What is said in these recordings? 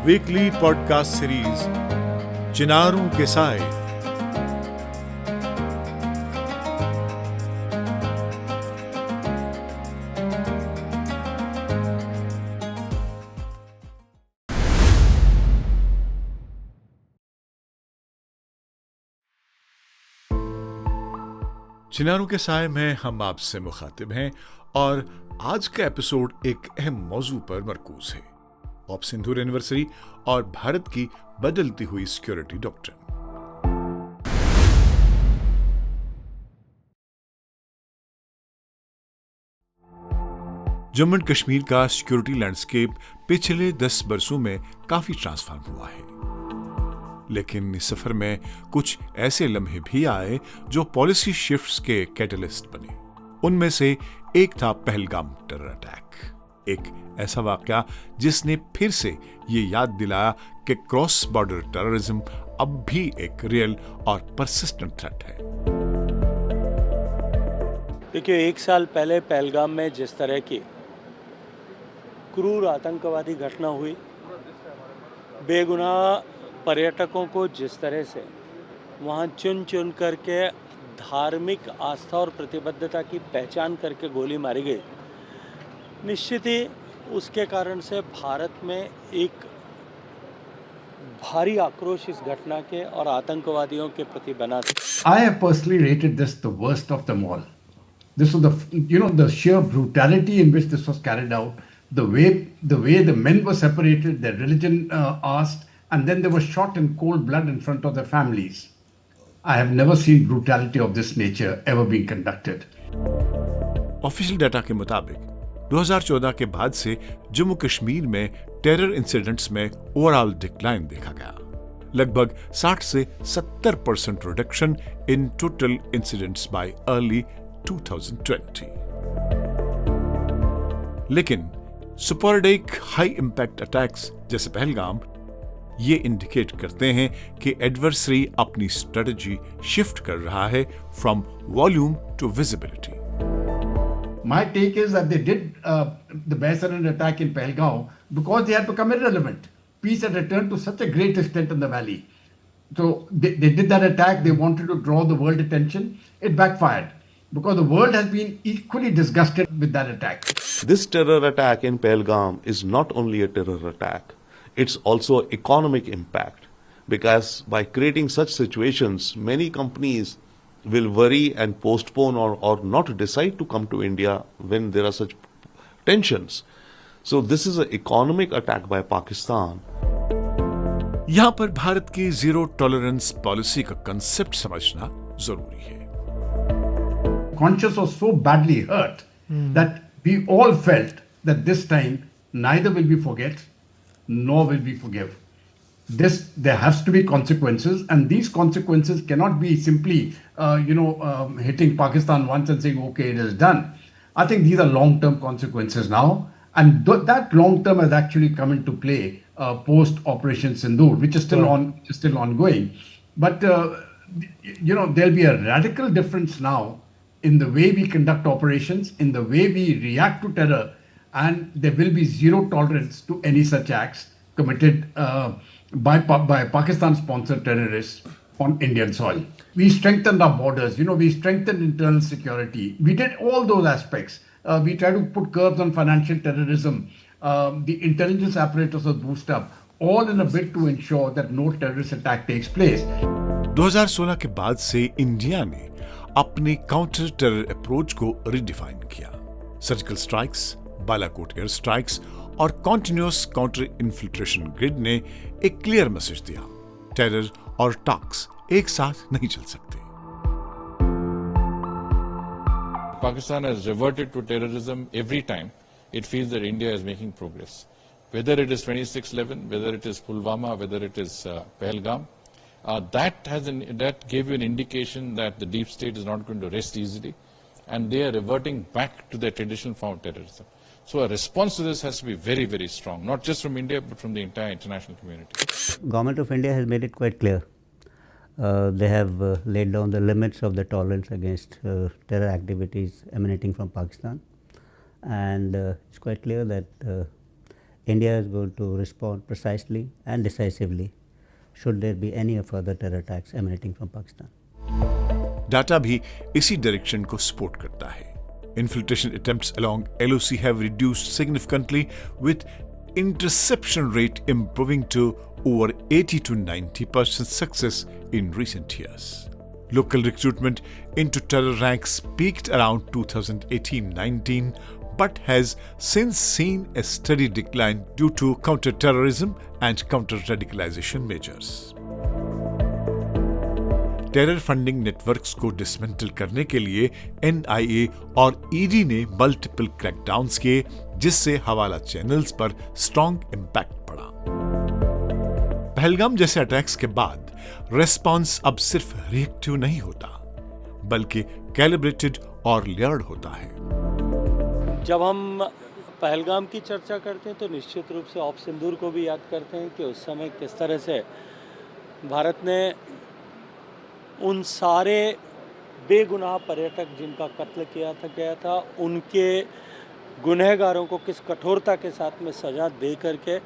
Weekly podcast series चिनारों के साए। चिनारों के साए में हम आपसे मुखातिब हैं और आज का एपिसोड एक अहम मौजू पर मरकूज है। ऑप सिंदूर एनिवर्सरी और भारत की बदलती हुई security doctrine. Jammu and Kashmir का सिक्योरिटी लैंडस्केप पिछले 10 बरसों में काफी ट्रांसफॉर्म हुआ है, लेकिन इस सफर में कुछ ऐसे लम्हे भी आए जो पॉलिसी शिफ्ट्स के कैटलिस्ट बने। उनमें से एक था पहलगाम टेरर अटैक, एक ऐसा वाकया जिसने फिर से ये याद दिलाया कि क्रॉस बॉर्डर टेररिज्म अब भी एक रियल और परसिस्टेंट थ्रेट है। देखिए, 1 साल पहले पहलगाम में जिस तरह की क्रूर आतंकवादी घटना हुई, बेगुनाह पर्यटकों को जिस तरह से वहाँ चुन चुन करके धार्मिक आस्था और प्रतिबद्धता की पहचान करके गोली मारी गई, निश्चित ही उसके कारण से भारत में एक भारी आक्रोश इस घटना के और आतंकवादियों के प्रति बना। I have personally rated this the worst of them all. This was the sheer brutality in which this was carried out, the way the men were separated, their religion asked, and then they were shot in cold blood in front of their families. I have never seen brutality of this nature ever being conducted. Official data के मुताबिक 2014 के बाद से जम्मू कश्मीर में terror incidents में overall decline देखा गया, लगभग 60 से 70% reduction in total incidents bye early 2020। लेकिन सुपरडेक हाई इंपैक्ट अटैक्स जैसे पहलगाम ये इंडिकेट करते हैं कि एडवर्सरी अपनी स्ट्रेटजी शिफ्ट कर रहा है from volume to visibility. My take is that they did the Bear Surrender attack in Pahalgaon because they had become irrelevant. Peace had returned to such a great extent in the valley. So they did that attack. They wanted to draw the world attention. It backfired because the world has been equally disgusted with that attack. This terror attack in Pahalgam is not only a terror attack, it's also economic impact, because by creating such situations, many companies will worry and postpone or not decide to come to India when there are such tensions. So this is an economic attack by Pakistan. यहां पर भारत की zero tolerance policy का concept समझना जरूरी है। Conscience was so badly hurt that we all felt that this time neither will we forget nor will we forgive. There has to be consequences, and these consequences cannot be simply, hitting Pakistan once and saying, okay, it is done. I think these are long-term consequences now, and that long-term has actually come into play post Operation Sindoor, which is still ongoing. But there'll be a radical difference now in the way we conduct operations, in the way we react to terror, and there will be zero tolerance to any such acts committed by Pakistan-sponsored terrorists on Indian soil. We strengthened our borders, we strengthened internal security. We did all those aspects. We tried to put curbs on financial terrorism. The intelligence apparatus was boosted up, all in a bid to ensure that no terrorist attack takes place. 2016 के बाद से India ने अपनी counter terror approach को redefine किया। Surgical strikes, Balakot air strikes और continuous counter infiltration grid ने एक क्लियर मैसेज दिया, टेरर और टॉक्स एक साथ नहीं चल सकते। Pakistan has reverted to terrorism every time it feels that India is making progress. Whether it is 26/11, whether it is Pulwama, whether it is Pahalgam, that gave you an indication that the deep state is not going to rest easily, and they are reverting back to their traditional form of terrorism. So a response to this has to be very, very strong, not just from India, but from the entire international community. Government of India has made it quite clear. They have laid down the limits of the tolerance against terror activities emanating from Pakistan. And it's quite clear that India is going to respond precisely and decisively should there be any further terror attacks emanating from Pakistan. Data भी इसी direction को support करता है. Infiltration attempts along LOC have reduced significantly, with interception rate improving to over 80 to 90% success in recent years. Local recruitment into terror ranks peaked around 2018-19 but has since seen a steady decline due to counter-terrorism and counter-radicalization measures. Terror funding networks को dismantle करने के लिए NIA और ED ने multiple क्रैकडाउन्स किए, जिससे हवाला channels पर स्ट्रॉन्ग इंपैक्ट पड़ा. पहलगाम जैसे अटैक्स के बाद रेस्पॉन्स अब सिर्फ रिएक्टिव नहीं होता, बल्कि कैलिब्रेटेड और लेयर्ड होता है. जब हम पहलगाम की चर्चा करते हैं तो निश्चित रूप से ऑप सिंदूर को भी याद करते हैं कि उस समय किस तरह से भारत ने उन सारे बेगुनाह पर्यटक जिनका कत्ल किया गया था, उनके गुनहगारों को किस कठोरता के साथ में सज़ा दे करके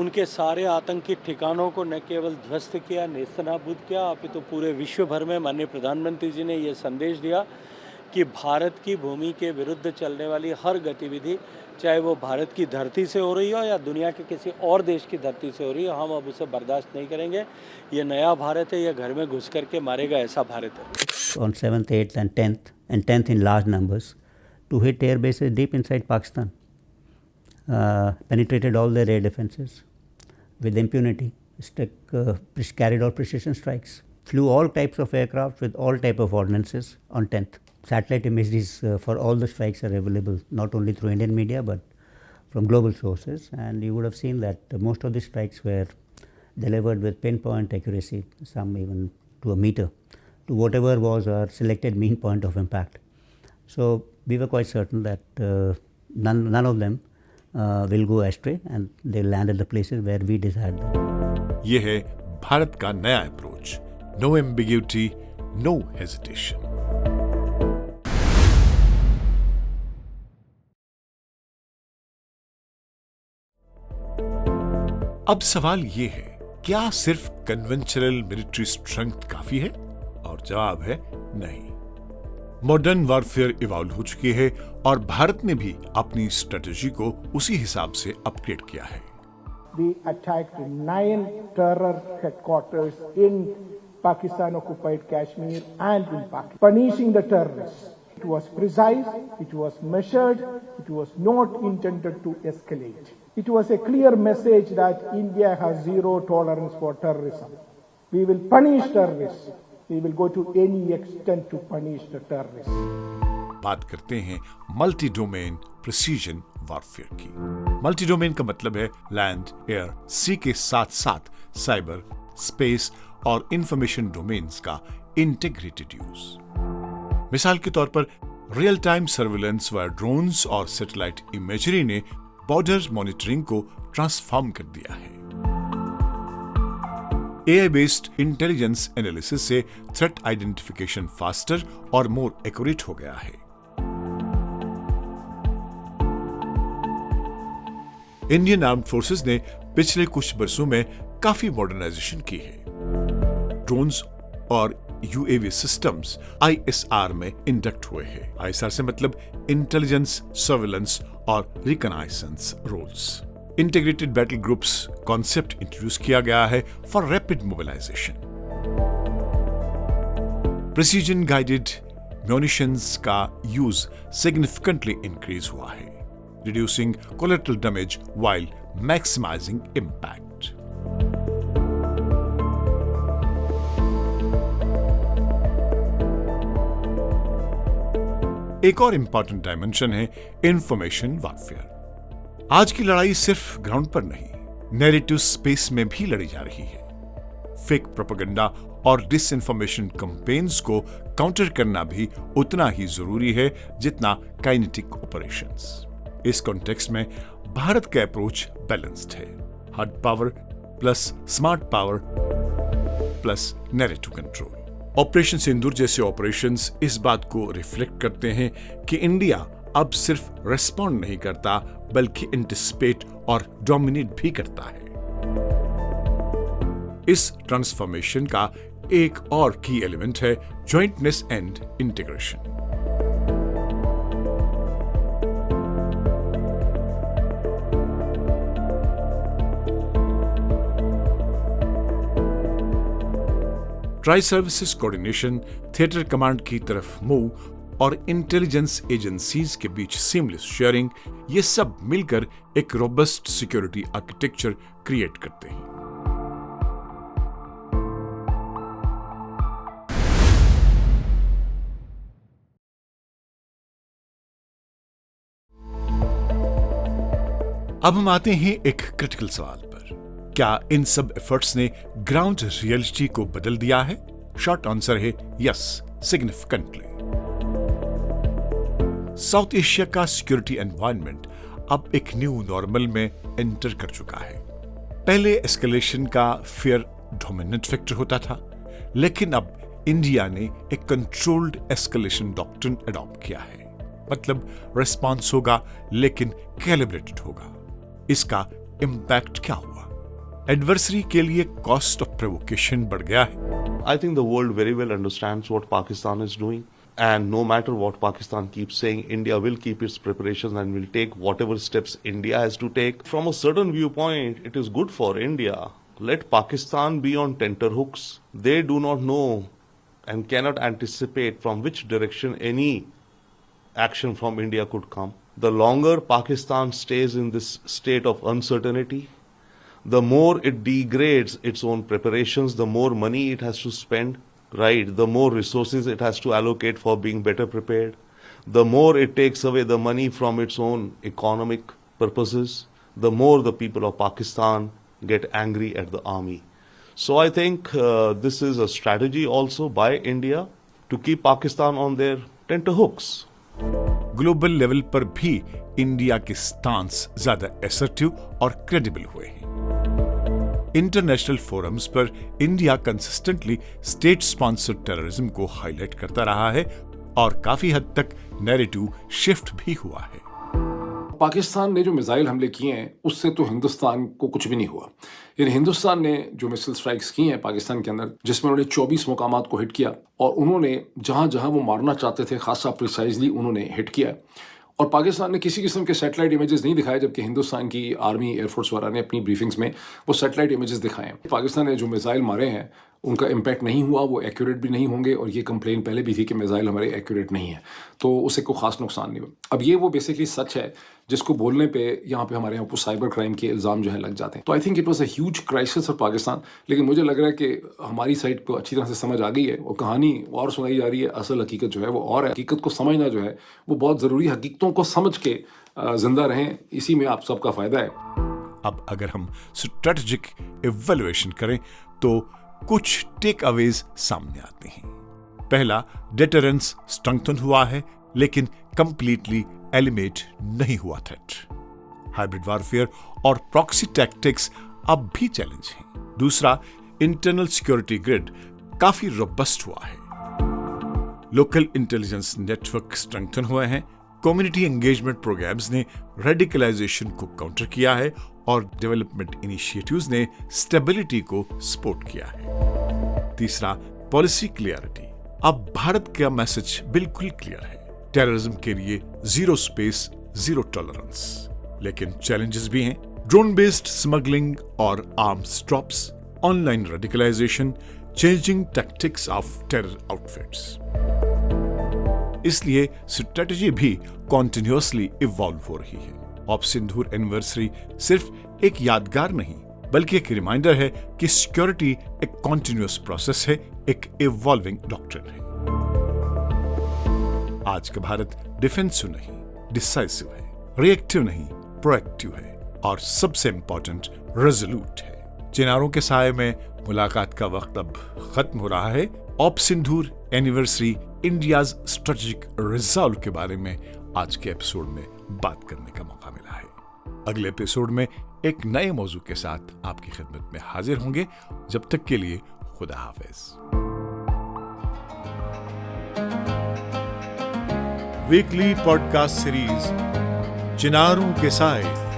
उनके सारे आतंकी ठिकानों को न केवल ध्वस्त किया, नेस्तनाबूद किया, अपितु पूरे विश्व भर में माननीय प्रधानमंत्री जी ने ये संदेश दिया कि भारत की भूमि के विरुद्ध चलने वाली हर गतिविधि, चाहे वो भारत की धरती से हो रही हो या दुनिया के किसी और देश की धरती से हो रही हो, हम अब उसे बर्दाश्त नहीं करेंगे. ये नया भारत है, ये घर में घुस करके मारेगा ऐसा भारत है. On 7th, 8th and 10th in large numbers to hit air bases deep inside Pakistan, penetrated all their air defenses with impunity, carried out precision strikes, flew all types of aircraft with all type of ordnances on 10th. Satellite imageries for all the strikes are available not only through Indian media but from global sources, and you would have seen that most of the strikes were delivered with pinpoint accuracy, some even to a meter, to whatever was our selected mean point of impact. So we were quite certain that none of them will go astray and they land at the places where we desired them. ये है भारत का नया approach. No ambiguity, no hesitation. अब सवाल ये है, क्या सिर्फ कन्वेंशनल मिलिट्री स्ट्रेंथ काफी है? और जवाब है नहीं. मॉडर्न वॉरफेयर इवॉल्व हो चुकी है और भारत ने भी अपनी स्ट्रेटजी को उसी हिसाब से अपग्रेड किया है. We attacked 9 terror headquarters in Pakistan-occupied Kashmir and in Pakistan, punishing the terrorists. It was precise, it was measured, it was not intended to escalate. It was a clear message that India has zero tolerance for terrorism. We will punish terrorists. We will go to any extent to punish the terrorists. बात करते हैं multi domain precision warfare की. Multi domain का मतलब है land, air, सी के साथ साथ साइबर, स्पेस और इंफॉर्मेशन डोमेन्स का इंटीग्रेटेड यूज. मिसाल के तौर पर रियल टाइम सर्विलेंस व ड्रोन्स और सैटेलाइट इमेजरी ने बॉर्डर मॉनिटरिंग को ट्रांसफॉर्म कर दिया है. AI बेस्ड इंटेलिजेंस एनालिसिस से थ्रेट आइडेंटिफिकेशन फास्टर और मोर एक्यूरेट हो गया है. इंडियन आर्म्ड फोर्सेस ने पिछले कुछ वर्षों में काफी मॉडर्नाइजेशन की है. ड्रोन्स और UAV सिस्टम्स ISR में इंडक्ट हुए हैं. ISR से मतलब इंटेलिजेंस, सर्विलेंस और reconnaissance roles. Integrated battle groups concept introduce किया गया है for rapid mobilization. Precision guided munitions का यूज सिग्निफिकेंटली इंक्रीज हुआ है, reducing collateral damage while maximizing impact. एक और इंपॉर्टेंट डायमेंशन है इंफॉर्मेशन वॉरफेयर. आज की लड़ाई सिर्फ ग्राउंड पर नहीं, नैरेटिव स्पेस में भी लड़ी जा रही है. फेक प्रोपेगेंडा और डिसइंफॉर्मेशन कैंपेन्स को काउंटर करना भी उतना ही जरूरी है जितना काइनेटिक ऑपरेशंस. इस कॉन्टेक्स्ट में भारत का अप्रोच बैलेंस्ड है. Hard power plus smart power plus narrative control. Operation Sindoor जैसे ऑपरेशंस इस बात को रिफ्लेक्ट करते हैं कि इंडिया अब सिर्फ रेस्पॉन्ड नहीं करता बल्कि एंटिसिपेट और डोमिनेट भी करता है। इस ट्रांसफॉर्मेशन का एक और की एलिमेंट है jointness and integration. Tri services coordination, theatre command की तरफ मूव और इंटेलिजेंस एजेंसीज के बीच सीमलेस शेयरिंग, ये सब मिलकर एक रोबस्ट सिक्योरिटी आर्किटेक्चर क्रिएट करते हैं। अब हम आते हैं एक क्रिटिकल सवाल पर। क्या इन सब एफर्ट्स ने ग्राउंड रियलिटी को बदल दिया है? शॉर्ट आंसर है यस, सिग्निफिकेंटली। साउथ एशिया का सिक्योरिटी एनवायरनमेंट अब एक न्यू नॉर्मल में एंटर कर चुका है। पहले एस्केलेशन का फियर डोमिनेंट फैक्टर होता था, लेकिन अब इंडिया ने एक कंट्रोल्ड एस्केलेशन डॉक्ट्रिन अडॉप्ट किया है। मतलब रिस्पॉन्स होगा लेकिन कैलिब्रेटेड होगा। इसका इम्पैक्ट क्या हुआ? एडवर्सरी के लिए कॉस्ट ऑफ प्रोवोकेशन बढ़ गया है। I think the world very well understands what Pakistan is doing, and no matter what Pakistan keeps saying, India will keep its preparations and will take whatever steps India has to take. From a certain viewpoint, it is good for India. Let Pakistan be on tenterhooks. They do not know and cannot anticipate from which direction any action from India could come. The longer Pakistan stays in this state of uncertainty, the more it degrades its own preparations, the more money it has to spend, right? The more resources it has to allocate for being better prepared. The more it takes away the money from its own economic purposes, the more the people of Pakistan get angry at the army. So I think this is a strategy also by India to keep Pakistan on their tenterhooks. Global level पर भी India के stance ज्यादा assertive और credible हुए हैं। International forums पर India consistently state sponsored terrorism को highlight करता रहा है और काफी हद तक नैरेटिव शिफ्ट भी हुआ है। पाकिस्तान ने जो मिसाइल हमले किए हैं उससे तो हिंदुस्तान को कुछ भी नहीं हुआ। यानी हिंदुस्तान ने जो मिसाइल स्ट्राइक्स की हैं पाकिस्तान के अंदर, जिसमें उन्होंने 24 मुकामात को हिट किया और उन्होंने जहां जहां वो मारना चाहते थे खासा प्रिसाइजली उन्होंने हिट किया। और पाकिस्तान ने किसी किस्म के सैटेलाइट इमेजेस नहीं दिखाए, जबकि हिंदुस्तान की आर्मी एयरफोर्स वाला ने अपनी ब्रीफिंग्स में वो सैटेलाइट इमेजेस दिखाए। पाकिस्तान ने जो मिसाइल मारे हैं उनका इम्पैक्ट नहीं हुआ, वो एक्यूरेट भी नहीं होंगे, और ये कंप्लेन पहले भी थी कि मिसाइल हमारे एक्यूरेट नहीं है, तो उससे कोई खास नुकसान नहीं हुआ। अब ये वो बेसिकली सच है जिसको बोलने पे यहाँ पे हमारे यहाँ पर साइबर क्राइम के इल्ज़ाम जो है लग जाते हैं। तो I think it was a huge crisis for Pakistan. लेकिन मुझे लग रहा है कि हमारी साइड को अच्छी तरह से समझ आ गई है, वो कहानी और सुनाई जा रही है, असल हकीकत जो है वो और है। हकीकत को समझना जो है वो बहुत ज़रूरी है। हकीकतों को समझ के जिंदा रहें, इसी में आप सबका फ़ायदा है। अब अगर हम स्ट्रेटेजिक इवैल्यूएशन करें तो कुछ टेक अवेज सामने आते हैं। पहला, डेटरेंस स्ट्रेंथन हुआ है लेकिन कंप्लीटली एलिमिनेट नहीं हुआ थ्रेट। हाइब्रिड वॉरफेयर और प्रॉक्सी टैक्टिक्स अब भी चैलेंज हैं। दूसरा, इंटरनल सिक्योरिटी ग्रिड काफी रोबस्ट हुआ है। लोकल इंटेलिजेंस नेटवर्क स्ट्रेंथन हुए हैं। कम्युनिटी एंगेजमेंट प्रोग्राम्स ने रेडिकलाइजेशन को काउंटर किया है और डेवलपमेंट इनिशिएटिव्स ने स्टेबिलिटी को सपोर्ट किया है। तीसरा, पॉलिसी क्लियरिटी। अब भारत का मैसेज बिल्कुल क्लियर है, टेररिज्म के लिए जीरो स्पेस, जीरो टॉलरेंस। लेकिन चैलेंजेस भी हैं, ड्रोन बेस्ड स्मगलिंग और arms drops, online radicalisation, changing tactics of terror outfits. इसलिए स्ट्रेटजी भी कॉन्टिन्यूअसली इवॉल्व हो रही है। ऑपरेशन सिंदूर एनिवर्सरी सिर्फ एक यादगार नहीं बल्कि एक रिमाइंडर है कि सिक्योरिटी एक कॉन्टिन्यूअस प्रोसेस है, एक इवॉल्विंग डॉक्ट्रिन है। आज का भारत डिफेंसिव नहीं, डिसाइसिव है, रिएक्टिव नहीं, प्रोएक्टिव है और सबसे इंपॉर्टेंट रेजोल्यूट है। चिनारों के साए में मुलाकात का वक्त अब खत्म हो रहा है। ऑपरेशन सिंदूर एनिवर्सरी, इंडियाज स्ट्रेटेजिक रिजॉल्व के बारे में आज के एपिसोड में बात करने का मौका मिला है। अगले एपिसोड में एक नए मौजू के साथ आपकी खिदमत में हाजिर होंगे। जब तक के लिए खुदा हाफिज। वीकली पॉडकास्ट सीरीज चिनारों के साए